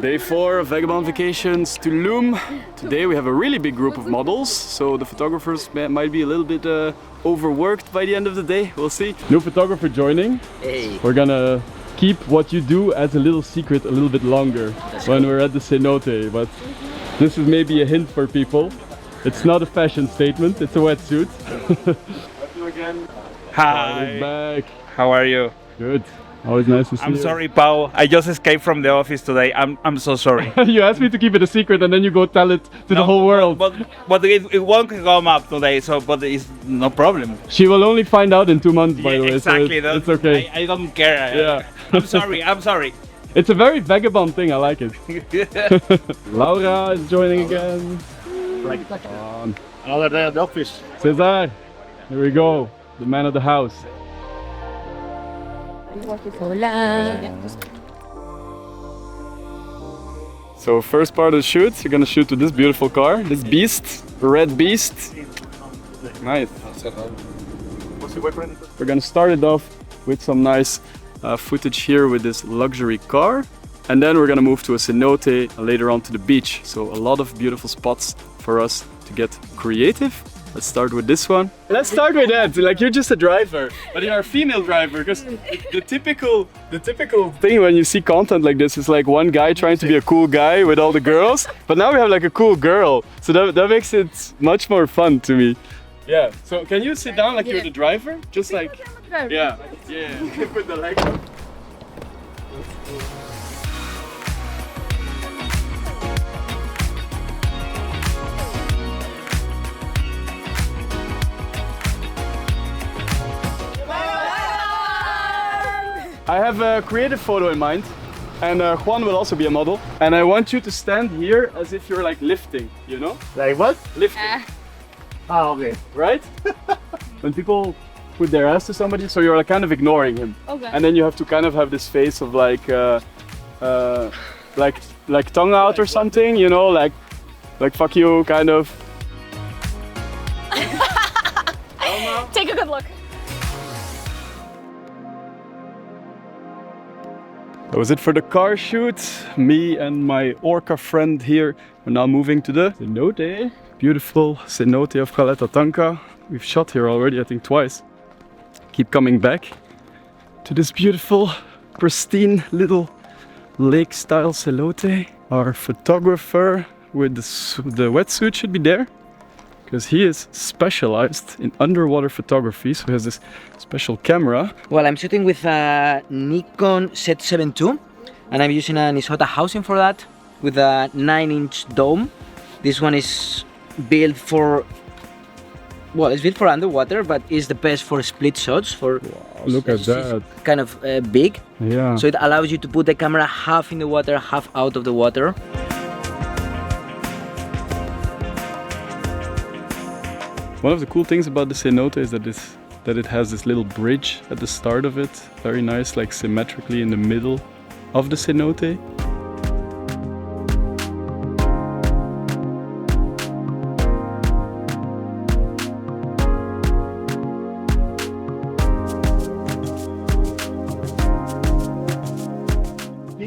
Day 4 of Vagabond Vacations, TULUM. Today we have a really big group of models, so the photographers might be a little bit overworked by the end of the day, we'll see. New photographer joining. Hey. We're gonna keep what you do as a little secret a little bit longer when we're at the cenote, but this is maybe a hint for people. It's not a fashion statement, it's a wetsuit. Again. Hi. Back. How are you? Good. Always nice to see you. I'm sorry, Pao. I just escaped from the office today. I'm so sorry. You asked me to keep it a secret and then you go tell it to the whole world. But it won't come up today, so but it's no problem. She will only find out in 2 months, by the way. Exactly. So it's okay. I don't care. Yeah. I'm sorry. I'm sorry. It's a very vagabond thing. I like it. Laura is joining again. Another day at the office. Cesar, here we go. The man of the house. Hola. So first part of the shoot, you're gonna shoot with this beautiful car, this beast, the red beast. Nice. We're gonna start it off with some nice footage here with this luxury car, and then we're gonna move to a cenote and later on to the beach. So a lot of beautiful spots for us to get creative. Let's start with this one. Let's start with that. Like, you're just a driver, but you're a female driver, because the typical thing when you see content like this is like one guy trying to be a cool guy with all the girls, but now we have like a cool girl, so that makes it much more fun to me. Yeah. So can you sit down like you're the driver? Just like, yeah. Put the legs up. I have a creative photo in mind, and Juan will also be a model. And I want you to stand here as if you're like lifting, you know? Like what? Lifting. Ah, okay. Right? When people put their ass to somebody, so you're like kind of ignoring him. Okay. And then you have to kind of have this face of like tongue out or something, you know, like fuck you, kind of. Take a good look. That was it for the car shoot. Me and my orca friend here are now moving to the cenote. Beautiful cenote of Caleta Tanca. We've shot here already, I think twice. Keep coming back to this beautiful, pristine little lake-style cenote. Our photographer with the wetsuit should be there, because he is specialized in underwater photography, so he has this special camera. Well, I'm shooting with a Nikon Z7 II, and I'm using an Isota housing for that, with a 9-inch dome. This one is built for, well, it's built for underwater, but is the best for split shots. For Look at that. Kind of big. Yeah. So it allows you to put the camera half in the water, half out of the water. One of the cool things about the cenote is that it has this little bridge at the start of it. Very nice, like symmetrically in the middle of the cenote.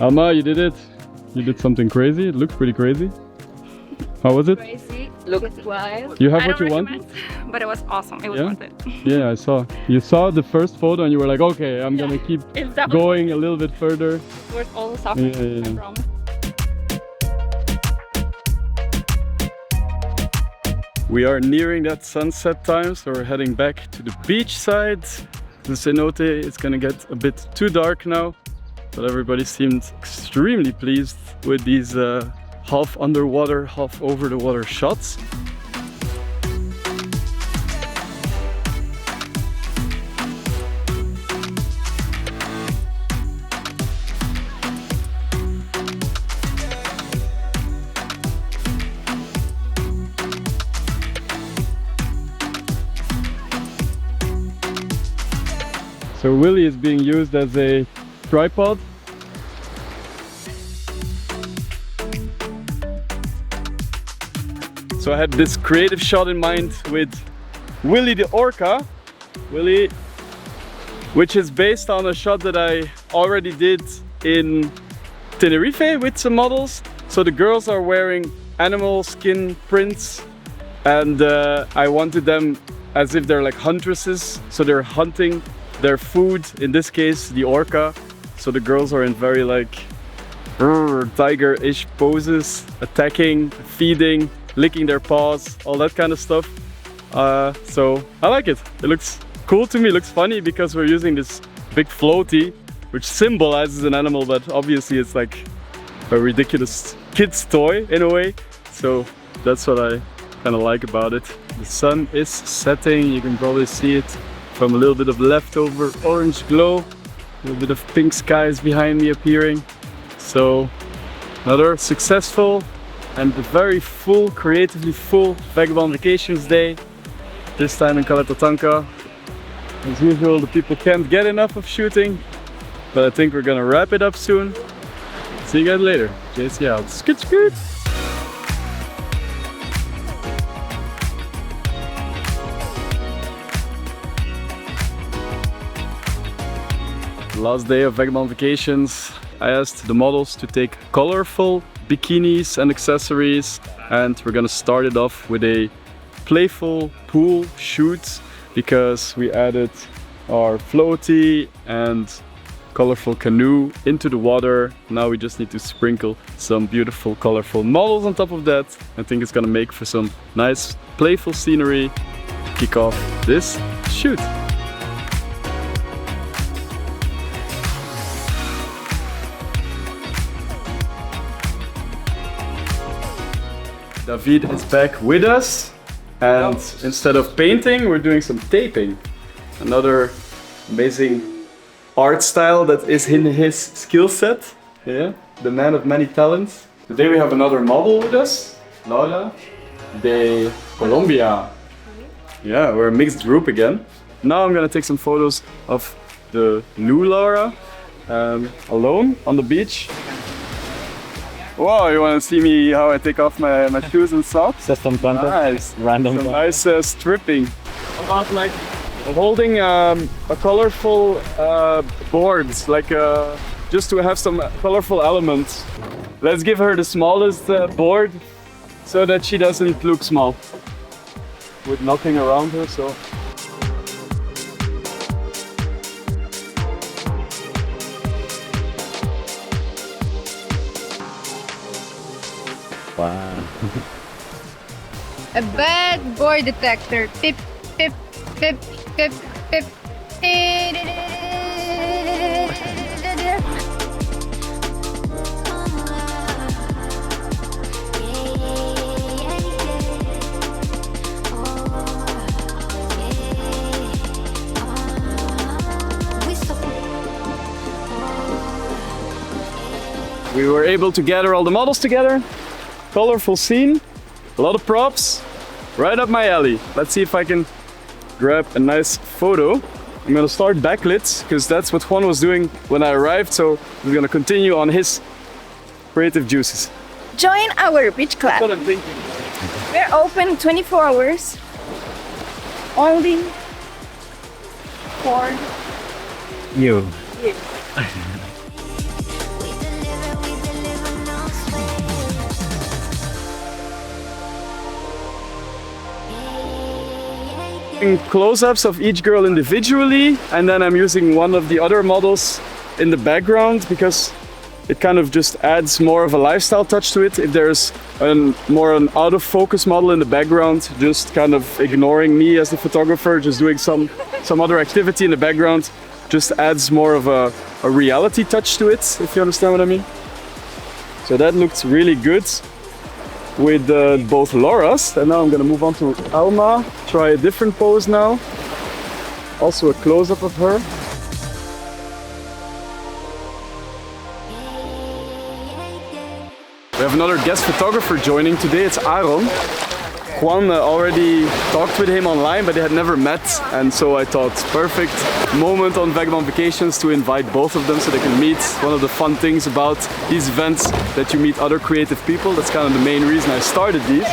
Alma, you did it. You did something crazy. It looked pretty crazy. How was it? Crazy. Look wild. You have what you want? But it was awesome. It was worth it. Yeah, I saw. You saw the first photo and you were like, okay, I'm gonna keep going a little bit further. Worth all the suffering, I promise. We are nearing that sunset time, so we're heading back to the beach side. The cenote, it's gonna get a bit too dark now, but everybody seemed extremely pleased with these half underwater, half over the water shots. So Willy is being used as a tripod. So I had this creative shot in mind with Willy the orca. Willy, which is based on a shot that I already did in Tenerife with some models. So the girls are wearing animal skin prints, and I wanted them as if they're like huntresses. So they're hunting their food, in this case the orca. So the girls are in very like tiger-ish poses, attacking, feeding, licking their paws, all that kind of stuff. So I like it. It looks cool to me, it looks funny because we're using this big floaty which symbolizes an animal, but obviously it's like a ridiculous kid's toy in a way. So that's what I kind of like about it. The sun is setting, you can probably see it from a little bit of leftover orange glow. A little bit of pink skies behind me appearing. So another successful and very full, creatively full Vagabond Vacations day. This time in Kalatatanka. As usual, the people can't get enough of shooting, but I think we're gonna wrap it up soon. See you guys later. JC out. Scoot scoot! Last day of Vagabond Vacations. I asked the models to take colorful bikinis and accessories, and we're gonna start it off with a playful pool shoot because we added our floaty and colorful canoe into the water. Now we just need to sprinkle some beautiful colorful models on top of that. I think it's gonna make for some nice playful scenery to kick off this shoot. David is back with us, and instead of painting, we're doing some taping. Another amazing art style that is in his skill set. Yeah, the man of many talents. Today we have another model with us, Laura de Colombia. Yeah, we're a mixed group again. Now I'm gonna take some photos of the new Laura, alone on the beach. Wow, you want to see me how I take off my shoes and socks? Just some content. Nice. Random. Some nice stripping. I'm holding a colorful boards, like just to have some colorful elements. Let's give her the smallest board so that she doesn't look small with nothing around her. So. Wow. A bad boy detector. Pip, pip, pip, pip, pip. We were able to gather all the models together. Colorful scene, a lot of props, right up my alley. Let's see if I can grab a nice photo. I'm gonna start backlit because that's what Juan was doing when I arrived, so we're gonna continue on his creative juices. Join our beach club. That's what I'm thinking. We're open 24 hours. Only for You. you. Close-ups of each girl individually, and then I'm using one of the other models in the background because it kind of just adds more of a lifestyle touch to it. If there's more an out of focus model in the background, just kind of ignoring me as the photographer, just doing some other activity in the background, just adds more of a reality touch to it, if you understand what I mean. So that looks really good with both Laura's, and now I'm gonna move on to Alma, try a different pose now. Also a close-up of her. We have another guest photographer joining today, it's Aaron. Juan already talked with him online, but they had never met, and so I thought perfect moment on Vagabond Vacations to invite both of them so they can meet. One of the fun things about these events that you meet other creative people. That's kind of the main reason I started these.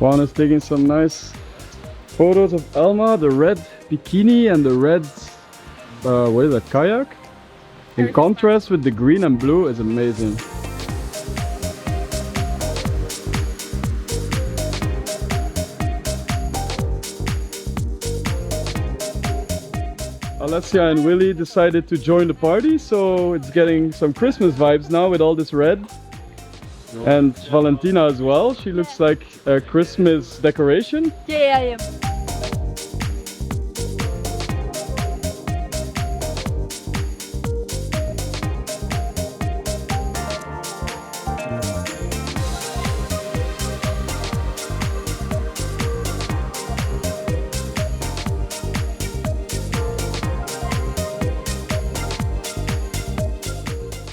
Juan is taking some nice photos of Elma, the red bikini and the red, what is that, kayak? In contrast with the green and blue is amazing. Alessia and Willie decided to join the party, so it's getting some Christmas vibes now with all this red. And Valentina as well, she looks like a Christmas decoration. Yeah, I am.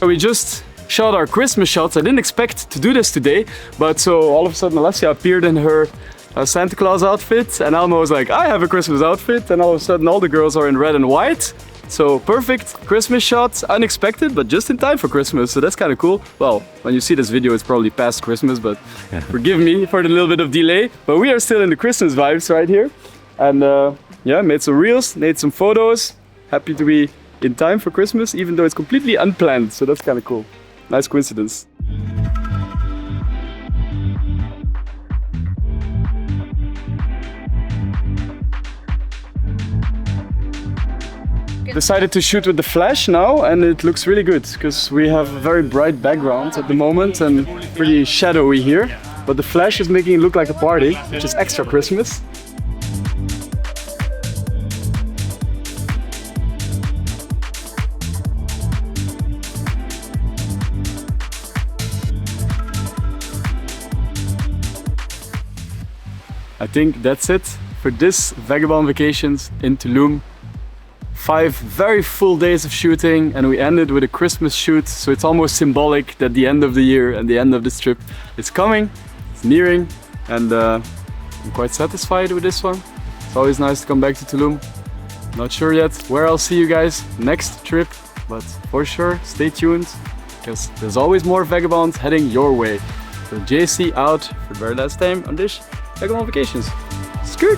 We just shot our Christmas shots. I didn't expect to do this today, but so all of a sudden Alessia appeared in her Santa Claus outfit and Alma was like, I have a Christmas outfit, and all of a sudden all the girls are in red and white. So perfect Christmas shots, unexpected, but just in time for Christmas, so that's kind of cool. Well, when you see this video it's probably past Christmas, but forgive me for the little bit of delay. But we are still in the Christmas vibes right here. And yeah, made some reels, made some photos. Happy to be in time for Christmas, even though it's completely unplanned, so that's kind of cool. Nice coincidence. Decided to shoot with the flash now, and it looks really good because we have a very bright background at the moment and pretty shadowy here, but the flash is making it look like a party, which is extra Christmas. I think that's it for this Vagabond vacations in Tulum. 5 very full days of shooting, and we ended with a Christmas shoot, so it's almost symbolic that the end of the year and the end of this trip is coming, it's nearing, and I'm quite satisfied with this one. It's always nice to come back to Tulum. Not sure yet where I'll see you guys next trip, but for sure stay tuned, because there's always more Vagabonds heading your way. So JC out for the very last time on this Vagabond vacations. Skirt!